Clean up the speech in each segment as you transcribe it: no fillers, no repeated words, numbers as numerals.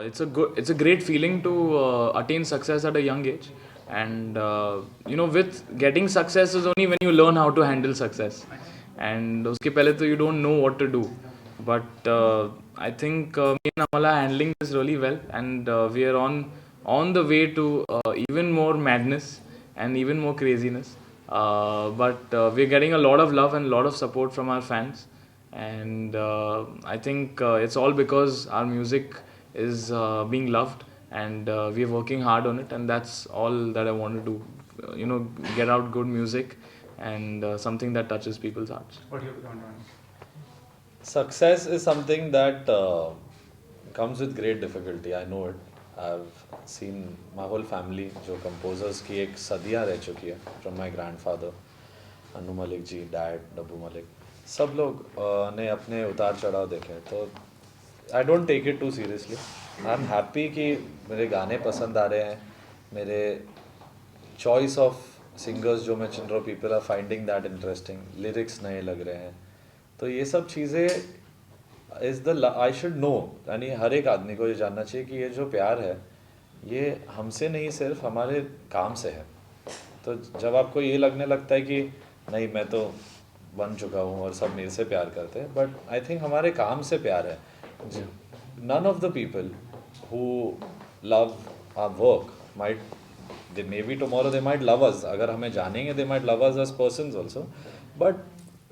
it's a great feeling to attain success at a young age, and with getting success is only when you learn how to handle success, and उसके पहले तो you don't know what to do, but I think me and Amala are handling this really well, and we are on the way to even more madness and even more craziness, but we're getting a lot of love and a lot of support from our fans, and I think it's all because our music is being loved, and we're working hard on it, and that's all that I want to do. Get out good music and something that touches people's hearts. What do you want on? Success is something that comes with great difficulty. I know it. I've seen my whole family, जो composers की एक सदियाँ रह चुकी है, from my grandfather, Anu Malik ji, dad, डब्बू मलिक, सब लोग ने अपने उतार चढ़ाव देखे हैं, तो I don't take it too seriously. I'm happy कि मेरे गाने पसंद आ रहे हैं, मेरे choice of singers जो मैं चुन रहा हूँ, people are finding that interesting, lyrics नए लग रहे हैं, तो ये सब चीज़ें is the I should know, यानी हर एक आदमी को ये जानना चाहिए कि ये जो प्यार है ये हमसे नहीं सिर्फ हमारे काम से है. तो जब आपको ये लगने लगता है कि नहीं मैं तो बन चुका हूँ और सब मेरे से प्यार करते हैं, बट आई थिंक हमारे काम से प्यार है. None of the people who love our work might they may be tomorrow they might love us, अगर हमें जानेंगे they might love us as persons also, but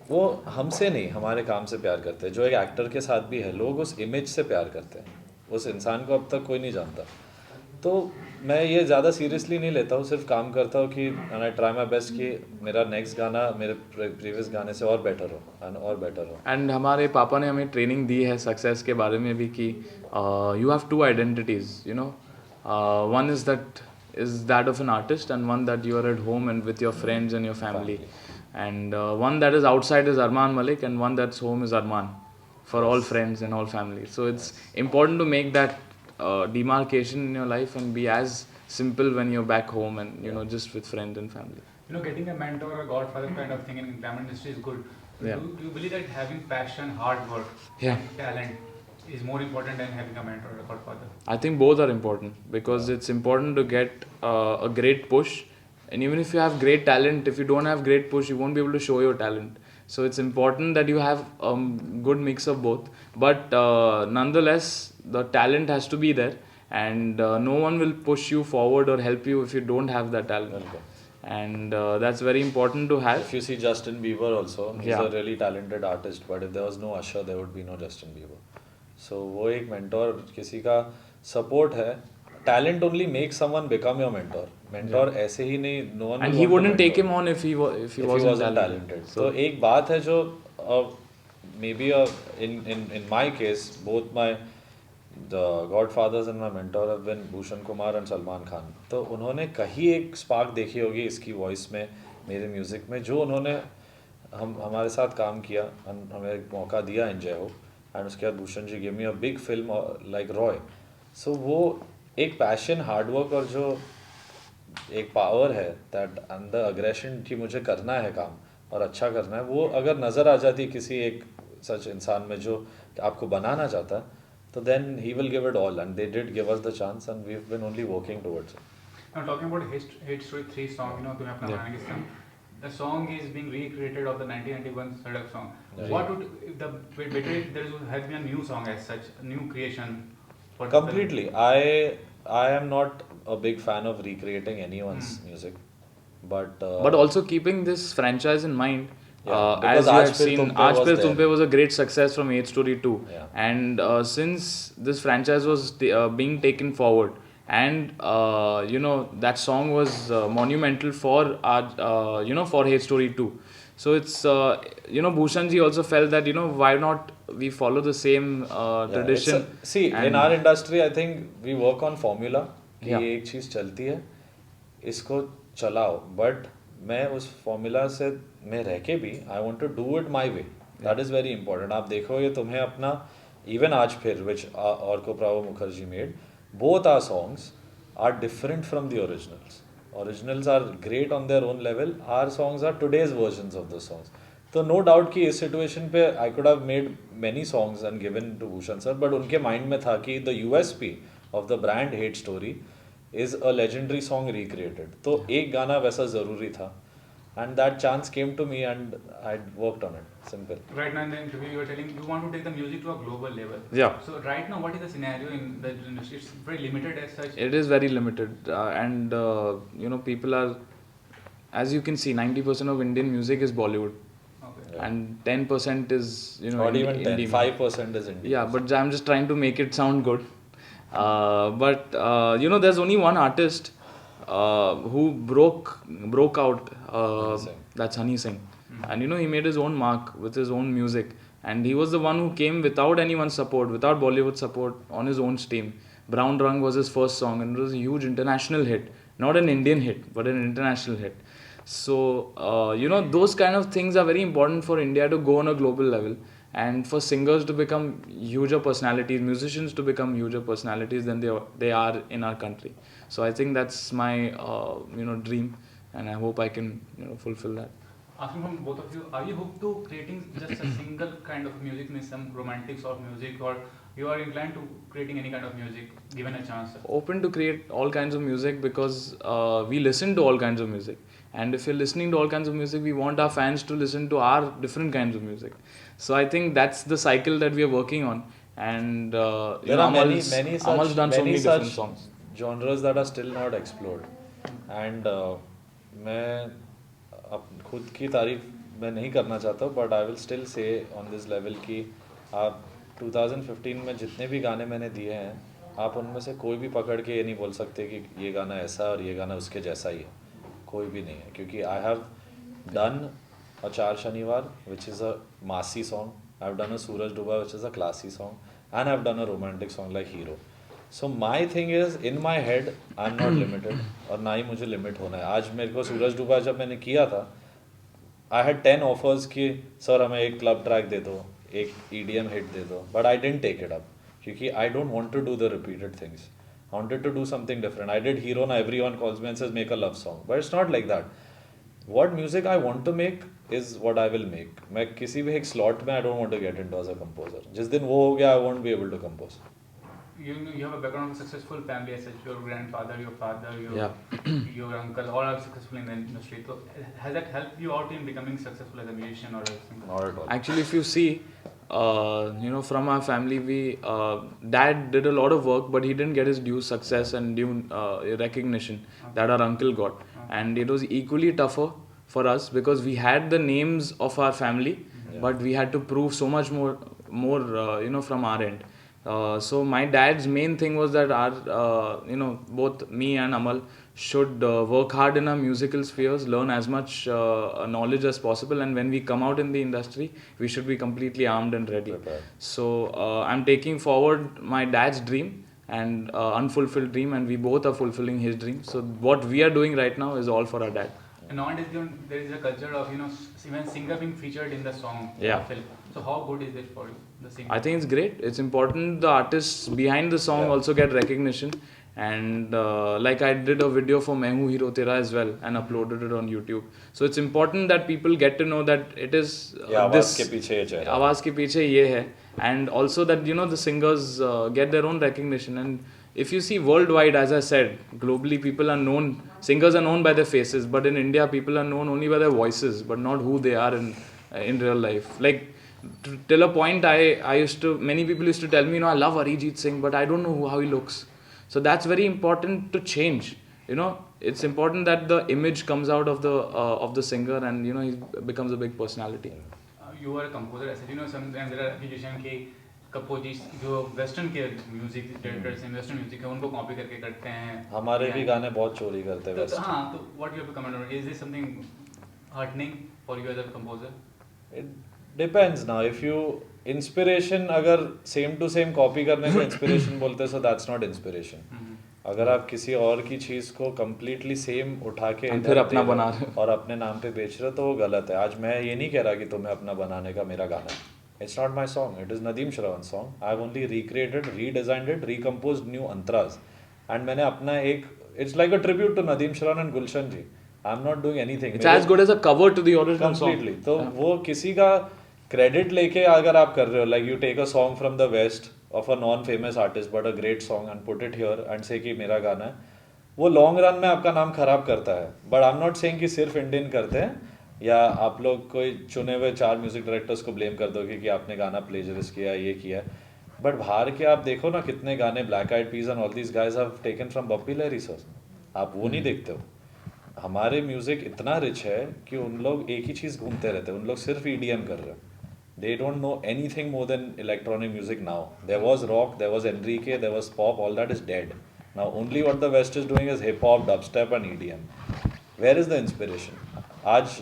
वो हमसे नहीं हमारे काम से प्यार करते हैं. जो एक एक्टर के साथ भी है, लोग उस इमेज से प्यार करते हैं, उस इंसान को अब तक कोई नहीं जानता. तो मैं ये ज़्यादा सीरियसली नहीं लेता हूँ, सिर्फ काम करता हूँ कि and I try my best कि मेरा नेक्स्ट गाना मेरे प्रीवियस गाने से और बेटर हो एंड और बेटर हो. एंड हमारे पापा ने हमें ट्रेनिंग दी है सक्सेस के बारे में भी कि you have two identities, one is that of an artist, and one that you are at home and with your friends and your family, and one that is outside is Arman Malik, and one that's home is Arman, for all friends and all families. So it's important to make that demarcation in your life and be as simple when you're back home and just with friends and family. Getting a mentor or godfather kind of thing in glamour industry is good. Yeah. Do you believe that having passion, hard work, Yeah. and talent is more important than having a mentor or a godfather? I think both are important, because it's important to get a great push. And even if you have great talent, if you don't have great push, you won't be able to show your talent. So it's important that you have good mix of both. But nonetheless, the talent has to be there, and no one will push you forward or help you if you don't have that talent. Okay. And that's very important to have. If you see Justin Bieber also, he's Yeah. a really talented artist, but if there was no Usher, there would be no Justin Bieber. So वो एक mentor किसी का support है. Talent only makes someone become your mentor. Mentor ऐसे ही नहीं, no one. And will he want to wouldn't take mentor him on if he if wasn't, he wasn't talented. So तो एक बात है जो maybe in my case both my the godfathers and my mentor have been Bhushan Kumar and Salman Khan. तो उन्होंने कहीं एक spark देखी होगी इसकी voice में, मेरे music में, जो उन्होंने हमारे साथ काम किया, हमें एक मौका दिया इन जय हो, एंड उसके बाद Bhushan ji gave me a big film like Roy. So वो एक पैशन, हार्डवर्क और जो एक पावर है दैट एंड द अग्रेशन कि मुझे करना है काम और अच्छा करना है, वो अगर नज़र आ जाती किसी एक सच इंसान में जो आपको बनाना चाहता है, तो then he will give it all, and they did give us the chance and we have been only working towards it. Now talking about Hate Story 3 song, तुम्हें अपना Yeah. बनाने की song. The song is being recreated of the 1991 Sadak song. Yeah. What would if the better if there has been a new song as such, a new creation? For Completely. I am not a big fan of recreating anyone's music, but but also keeping this franchise in mind. Yeah, As because you Aaj have Phir seen, Tum Pe Aaj was Phir there. Tum Pe was a great success from Hate Story 2. Yeah. And since this franchise was being taken forward, and that song was monumental for our for Hate Story 2. So it's Bhushan ji also felt that why not we follow the same Yeah, tradition. see, in and- our industry, I think we work on formula कि Yeah. ये एक चीज़ चलती है, इसको चलाओ, but मैं उस formula से मैं रह के भी I want to do it my way. That is very important. आप देखोगे तुम्हें अपना इवन आज फिर which Arko Pravo Mukherjee made, both are songs are different from the originals. Originals are great on their own level. Our songs are today's versions of the songs. तो no doubt कि इस situation पे I could have made many songs and given to Bhushan sir, but उनके mind में था कि the USP of the brand Hate Story is a legendary song recreated. तो एक गाना वैसा ज़रूरी था, and that chance came to me and I worked on it. Simple. Right now in the interview you were telling you want to take the music to a global level. Yeah. So right now what is the scenario in the industry? It's very limited as such. It is very limited, and you know, people are, as you can see, 90% of Indian music is Bollywood, Okay. and 10% is, you know, Not even 10, indie. 5% is indie. Yeah, but I'm just trying to make it sound good. But you know, there's only one artist who broke out. Honey Singh. That's Honey Singh, and you know, he made his own mark with his own music, and he was the one who came without anyone's support, without Bollywood support, on his own steam. Brown Rang was his first song, and it was a huge international hit, not an Indian hit, but an international hit. So you know, those kind of things are very important for India to go on a global level, and for singers to become huger personalities, musicians to become huger personalities than they are in our country. So I think that's my you know, dream, and I hope I can, you know, fulfill that. Asking from both of you, are you hooked to creating just a single kind of music, means some romantic sort of music, or you are inclined to creating any kind of music given a chance? Open to create all kinds of music, because we listen to all kinds of music, and if you're listening to all kinds of music, we want our fans to listen to our different kinds of music. So I think that's the cycle that we are working on, and you There know, are many Amal's done so many different songs. genres that are still not explored. And मैं खुद की तारीफ मैं नहीं करना चाहता, but I will still say on this level कि आप 2015 में जितने भी गाने मैंने दिए हैं, आप उनमें से कोई भी पकड़ के ये नहीं बोल सकते कि ये गाना ऐसा और ये गाना उसके जैसा ही है. कोई भी नहीं है, क्योंकि I have done a Char Shaniwar, which is a massy song. I've done a Suraj Dubha, which is a classy song, and I've done a romantic song like Hero. So my thing is, in my head, I'm not limited, और ना ही मुझे limit होना है. आज मेरे को सूरज डूबा जब मैंने किया था, I had 10 offers कि सर हमें एक क्लब ट्रैक दे दो, एक EDM हिट दे दो, but I didn't take it up, क्योंकि I don't want to do the repeated things. I wanted to do something different. I did Hero, now everyone calls me and says make a love song, but it's not like that. What music I want to make is what I will make. मैं किसी भी एक slot में I don't want to get into as a composer. जिस दिन वो हो गया, I won't be able to compose. You have a background of a successful family as such. Your grandfather, your father, Yeah. your uncle, all are successful in the industry. So has that helped you out in becoming successful as a musician or a singer? Not at all. Actually, if you see, you know, from our family, we dad did a lot of work, but he didn't get his due success and due recognition that our uncle got, and it was equally tougher for us because we had the names of our family, but we had to prove so much more, you know, from our end. So my dad's main thing was that our, you know, both me and Amal should work hard in our musical spheres, learn as much knowledge as possible, and when we come out in the industry, we should be completely armed and ready. Prepared. So I'm taking forward my dad's dream and unfulfilled dream, and we both are fulfilling his dream. So what we are doing right now is all for our dad. And nowadays there is a culture of, you know, even singer being featured in the song Yeah. or film. So how good is it for you, the singer? I think it's great. It's important the artists behind the song Yeah. also get recognition. And like I did a video for Main Hoon Hero Tera as well and uploaded it on YouTube. So it's important that people get to know that it is ये आवाज के पीछे ये चेहरा. आवाज के पीछे ये है, and also that, you know, the singers get their own recognition. And if you see worldwide, as I said, globally people are known, singers are known by their faces, but in India people are known only by their voices, but not who they are in real life. Like till a point, I used to, many people used to tell me, you know, I love Arijit Singh, but I don't know how he looks. So that's very important to change. You know, it's important that the image comes out of the singer, and, you know, he becomes a big personality. You are a composer, as you know, sometimes there are accusations कि कंपोजिस जो western के music directors हैं, western music है उनको copy करके करते हैं. हमारे भी गाने बहुत चोरी करते हैं तो वैसे. हाँ, तो what you have to comment on? Is this something heartening for you as a composer? It depends now. If you inspiration अगर same to same copy करने को inspiration बोलते हैं, so that's not inspiration. अगर आप किसी और की चीज़ को completely same उठा के और इधर फिर अपना दे रहे हो बना रहे हो. और अपने नाम पे बेच रहे हो, तो वो गलत है. आज मैं ये नहीं कह रहा कि तुम्हें अपना बनाने का मेरा गाना है. It's not my song. It is Nadeem Shravan's song. I've only recreated, redesigned it, recomposed new antras. And मैंने अपना एक, it's like a tribute to Nadeem Shravan and Gulshan ji. I'm not doing anything. It's as good as a cover to the original Completely. song. तो वो किसी का credit लेके अगर आप कर रहे हो, like you take a song from the west of a non-famous artist but a great song and put it here and say कि मेरा गाना है, वो लॉन्ग रन में आपका नाम खराब करता है. But I am not saying कि सिर्फ इंडियन करते हैं या आप लोग कोई चुने हुए 4 म्यूजिक डायरेक्टर्स को ब्लेम कर दोगे कि आपने गाना प्लेजरिस्ट किया ये किया. बट बाहर के आप देखो ना कितने गाने black eyed peas and all these guys have taken from Bappi Lahiri sir. आप वो नहीं देखते हो. हमारे म्यूजिक इतना रिच है कि उन लोग एक ही चीज़ घूमते रहते हैं. उन लोग सिर्फ EDM कर रहे हैं. They don't know anything more than electronic music now. There was rock, there was Enrique, there was pop, all that is dead. Now only what the West is doing is hip hop, dubstep and EDM. Where is the inspiration? आज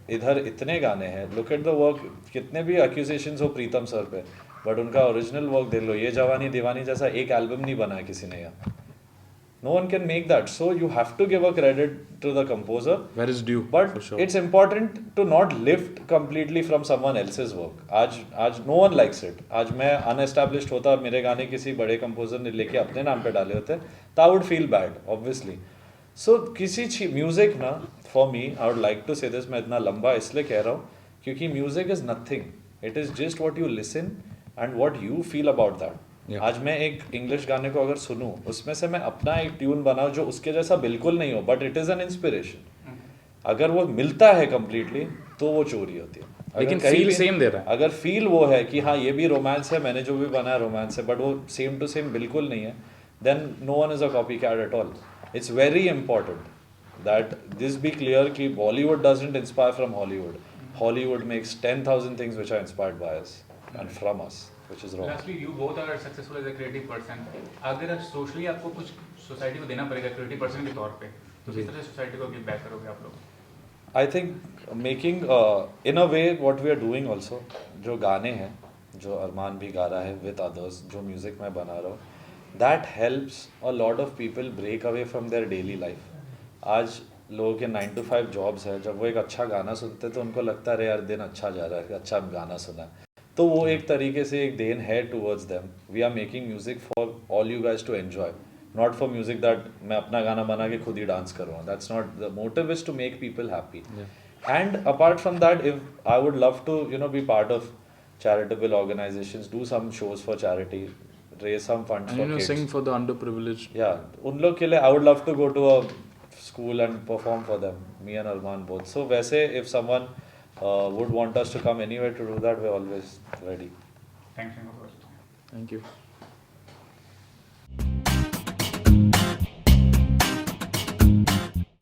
इधर इतने गाने हैं. Look at the work. कितने भी accusations हो प्रीतम sir पे, but उनका original work देख लो. ये जवानी दीवानी जैसा एक एल्बम नहीं बना है किसी ने यहाँ. No one can make that. So you have to give a credit to the composer. Where is due? But for sure. it's important to not lift completely from someone else's work. आज no one likes it. आज मैं unestablished होता, मेरे गाने किसी बड़े composer ने लेके अपने नाम पे डाले होते, तो I would feel bad, obviously. So किसी music ना, for me, I would like to say this, मैं इतना लंबा इसलिए कह रहा हूँ, क्योंकि music is nothing. It is just what you listen and what you feel about that. Yeah. आज मैं एक इंग्लिश गाने को अगर सुनूं, उसमें से मैं अपना एक ट्यून बनाऊं जो उसके जैसा बिल्कुल नहीं हो, but it is an inspiration. अगर वो मिलता है कंप्लीटली तो वो चोरी होती है. लेकिन कहीं फील भी- सेम दे रहा है. अगर फील वो है कि हाँ ये भी रोमांस है, मैंने जो भी बनाया रोमांस है, बट वो सेम टू सेम बिल्कुल नहीं है, then no one is a copy cat at all. It's very important that this be clear कि Bollywood doesn't inspire from Hollywood. Hollywood makes 10,000 things which are inspired by us and from us, which is wrong. Lastly, you both are successful as a creative person. अगर socially आपको कुछ society को देना पड़ेगा creative person के तौर पे, तो किस तरह सोसाइटी को गिव बैक करोगे आप लोग? I think making in a way what we are doing also, जो गाने हैं, जो अरमान भी गा रहा है with others, जो म्यूजिक मैं बना रहा हूँ, that helps a lot of people break away from their daily life. आज लोगों के 9 to 5 जॉब्स है, जब वो एक अच्छा गाना सुनते तो उनको लगता है अरे यार दिन अच्छा जा रहा है, अच्छा गाना सुना है, तो वो एक तरीके से एक देन है towards them. We are making music for all you guys to enjoy, not for music that मैं अपना गाना बना के खुद ही डांस करूँगा. That's not the motive. Is to make people happy. And apart from that, if I would love to be part of charitable organisations, do some shows for charity, raise some funds And for kids. sing for the underprivileged. Yeah, उन लोग के लिए I would love to go to a school and perform for them. Me and Arman both. So वैसे if someone would want us to come anywhere to do that, we're always ready. Thanks for your time. Thank you.